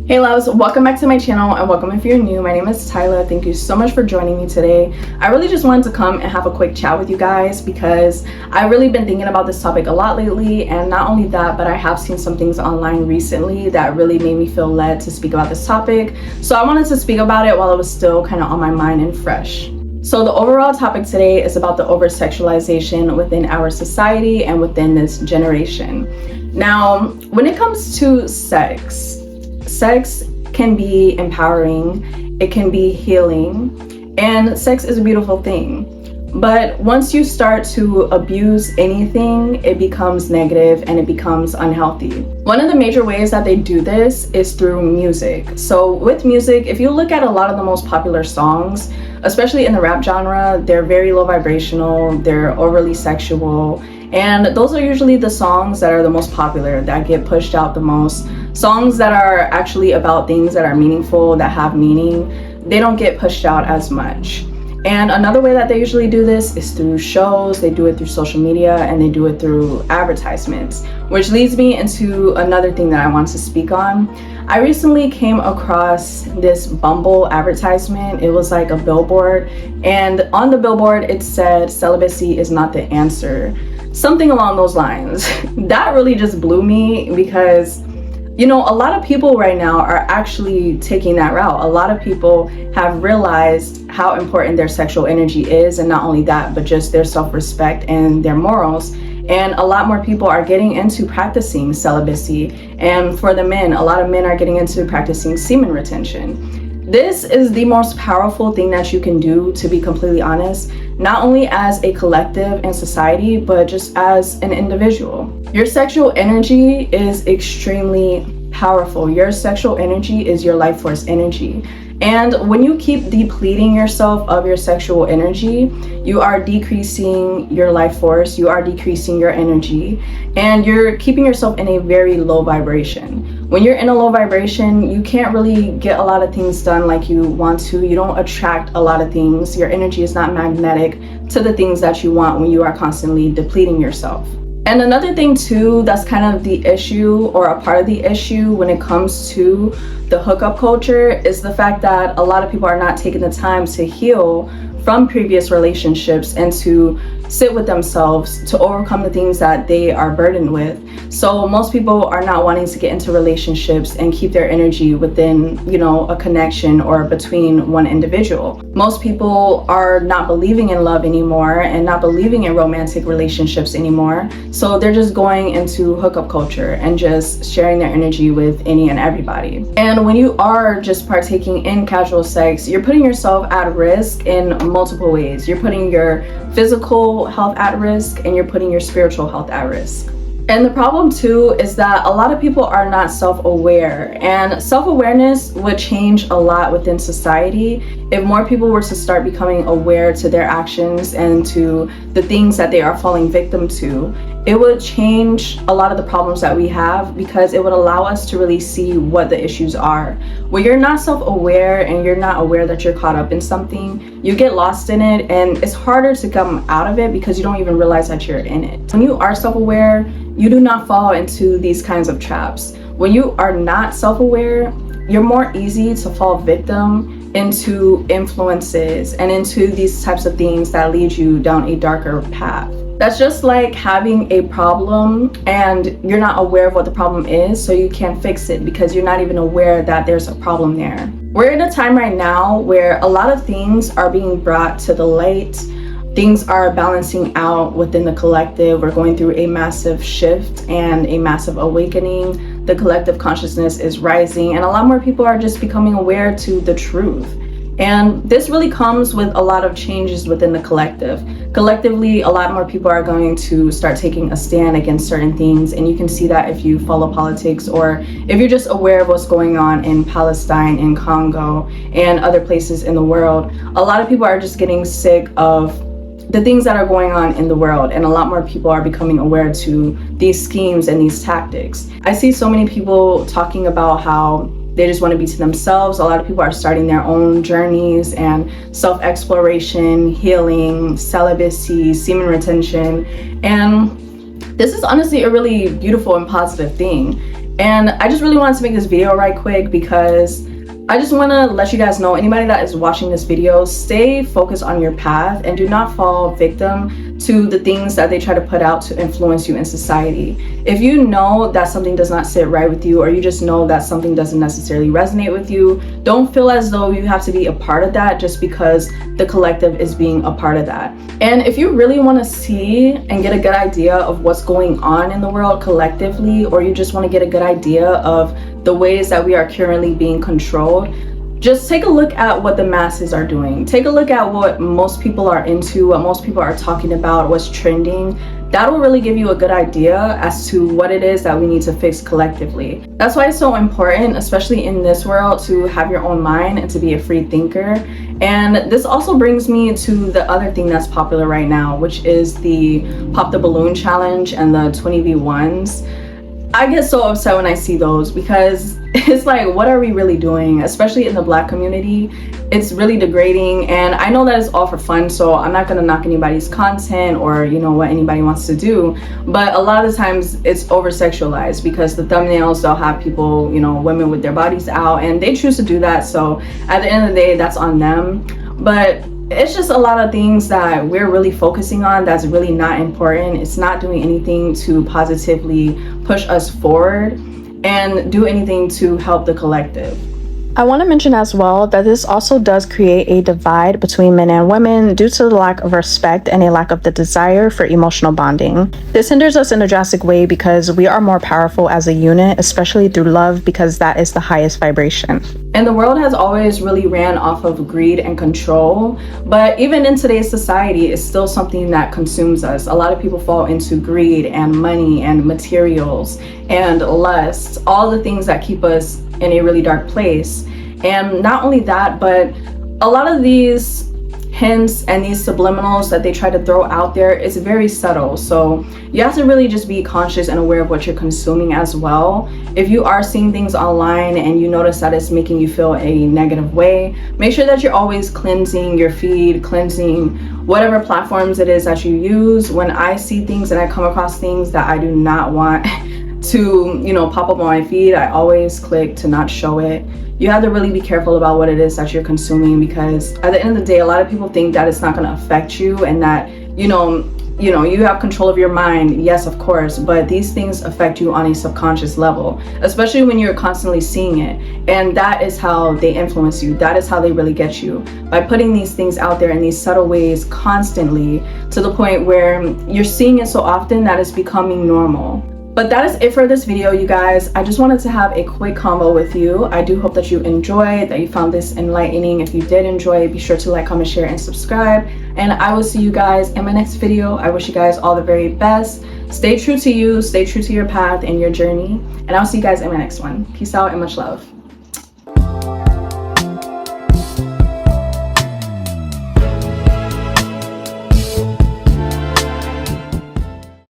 Hey loves, welcome back to my channel and welcome if you're new. My name is Tyla. Thank you so much for joining me today. I really just wanted to come and have a quick chat with you guys because I've really been thinking about this topic a lot lately, and not only that, but I have seen some things online recently that really made me feel led to speak about this topic. So I wanted to speak about it while it was still kind of on my mind and fresh. So the overall topic today is about the oversexualization within our society and within this generation. Now, when it comes to sex can be empowering, it can be healing, and sex is a beautiful thing. But once you start to abuse anything, it becomes negative and it becomes unhealthy. One of the major ways that they do this is through music. So with music, if you look at a lot of the most popular songs, especially in the rap genre, they're very low vibrational, they're overly sexual, and those are usually the songs that are the most popular, that get pushed out the most. Songs that are actually about things that are meaningful, that have meaning, they don't get pushed out as much. And another way that they usually do this is through shows, they do it through social media, and they do it through advertisements, which leads me into another thing that I want to speak on. I recently came across this Bumble advertisement. It was like a billboard, and on the billboard it said, "Celibacy is not the answer." Something along those lines. That really just blew me because, you know, a lot of people right now are actually taking that route. A lot of people have realized how important their sexual energy is, and not only that, but just their self-respect and their morals. And a lot more people are getting into practicing celibacy. And for the men, a lot of men are getting into practicing semen retention. This is the most powerful thing that you can do, to be completely honest, not only as a collective and society, but just as an individual. Your sexual energy is extremely powerful. Your sexual energy is your life force energy. And when you keep depleting yourself of your sexual energy, you are decreasing your life force, you are decreasing your energy, and you're keeping yourself in a very low vibration. When you're in a low vibration, you can't really get a lot of things done like you want to. You don't attract a lot of things. Your energy is not magnetic to the things that you want when you are constantly depleting yourself. And another thing too, that's kind of the issue, or a part of the issue when it comes to the hookup culture, is the fact that a lot of people are not taking the time to heal from previous relationships and to sit with themselves to overcome the things that they are burdened with. So most people are not wanting to get into relationships and keep their energy within, you know, a connection or between one individual. Most people are not believing in love anymore and not believing in romantic relationships anymore. So they're just going into hookup culture and just sharing their energy with any and everybody. And when you are just partaking in casual sex, you're putting yourself at risk in multiple ways. You're putting your physical health at risk, and you're putting your spiritual health at risk. And the problem too is that a lot of people are not self-aware, and self-awareness would change a lot within society if more people were to start becoming aware to their actions and to the things that they are falling victim to. It would change a lot of the problems that we have, because it would allow us to really see what the issues are. When you're not self-aware and you're not aware that you're caught up in something, you get lost in it, and it's harder to come out of it because you don't even realize that you're in it. When you are self-aware, you do not fall into these kinds of traps. When you are not self-aware, you're more easy to fall victim into influences and into these types of things that lead you down a darker path. That's just like having a problem and you're not aware of what the problem is, so you can't fix it because you're not even aware that there's a problem there. We're in a time right now where a lot of things are being brought to the light. Things are balancing out within the collective. We're going through a massive shift and a massive awakening. The collective consciousness is rising, and a lot more people are just becoming aware to the truth. And this really comes with a lot of changes within the collective. Collectively, a lot more people are going to start taking a stand against certain things, and you can see that if you follow politics or if you're just aware of what's going on in Palestine, in Congo, and other places in the world. A lot of people are just getting sick of the things that are going on in the world, and a lot more people are becoming aware to these schemes and these tactics. I see so many people talking about how they just want to be to themselves. A lot of people are starting their own journeys and self-exploration, healing, celibacy, semen retention, and this is honestly a really beautiful and positive thing. And I just really wanted to make this video right quick because I just want to let you guys know, anybody that is watching this video, stay focused on your path and do not fall victim to the things that they try to put out to influence you in society. If you know that something does not sit right with you, or you just know that something doesn't necessarily resonate with you, don't feel as though you have to be a part of that just because the collective is being a part of that. And if you really want to see and get a good idea of what's going on in the world collectively, or you just want to get a good idea of the ways that we are currently being controlled, just take a look at what the masses are doing. Take a look at what most people are into, what most people are talking about, what's trending. That will really give you a good idea as to what it is that we need to fix collectively. That's why it's so important, especially in this world, to have your own mind and to be a free thinker. And this also brings me to the other thing that's popular right now, which is the Pop the Balloon challenge and the 20v1s. I get so upset when I see those because it's like, what are we really doing? Especially in the Black community, it's really degrading. And I know that it's all for fun, so I'm not gonna knock anybody's content or, you know, what anybody wants to do. But a lot of the times it's oversexualized because the thumbnails, they'll have people, you know, women with their bodies out, and they choose to do that. So at the end of the day, that's on them. But it's just a lot of things that we're really focusing on that's really not important. It's not doing anything to positively push us forward and do anything to help the collective. I want to mention as well that this also does create a divide between men and women due to the lack of respect and a lack of the desire for emotional bonding. This hinders us in a drastic way because we are more powerful as a unit, especially through love, because that is the highest vibration. And the world has always really ran off of greed and control, but even in today's society, it's still something that consumes us. A lot of people fall into greed and money and materials and lust, all the things that keep us in a really dark place. And not only that, but a lot of these hints and these subliminals that they try to throw out there is very subtle. So you have to really just be conscious and aware of what you're consuming as well. If you are seeing things online and you notice that it's making you feel a negative way, make sure that you're always cleansing your feed, cleansing whatever platforms it is that you use. When I see things and I come across things that I do not want to, you know, pop up on my feed, I always click to not show it. You have to really be careful about what it is that you're consuming, because at the end of the day, a lot of people think that it's not going to affect you and that, you know, you have control of your mind. Yes, of course, but these things affect you on a subconscious level, especially when you're constantly seeing it. And that is how they influence you. That is how they really get you, by putting these things out there in these subtle ways constantly, to the point where you're seeing it so often that it's becoming normal. But that is it for this video, you guys. I just wanted to have a quick combo with you. I do hope that you enjoyed, that you found this enlightening. If you did enjoy, be sure to like, comment, share, and subscribe. And I will see you guys in my next video. I wish you guys all the very best. Stay true to you, stay true to your path and your journey. And I'll see you guys in my next one. Peace out and much love.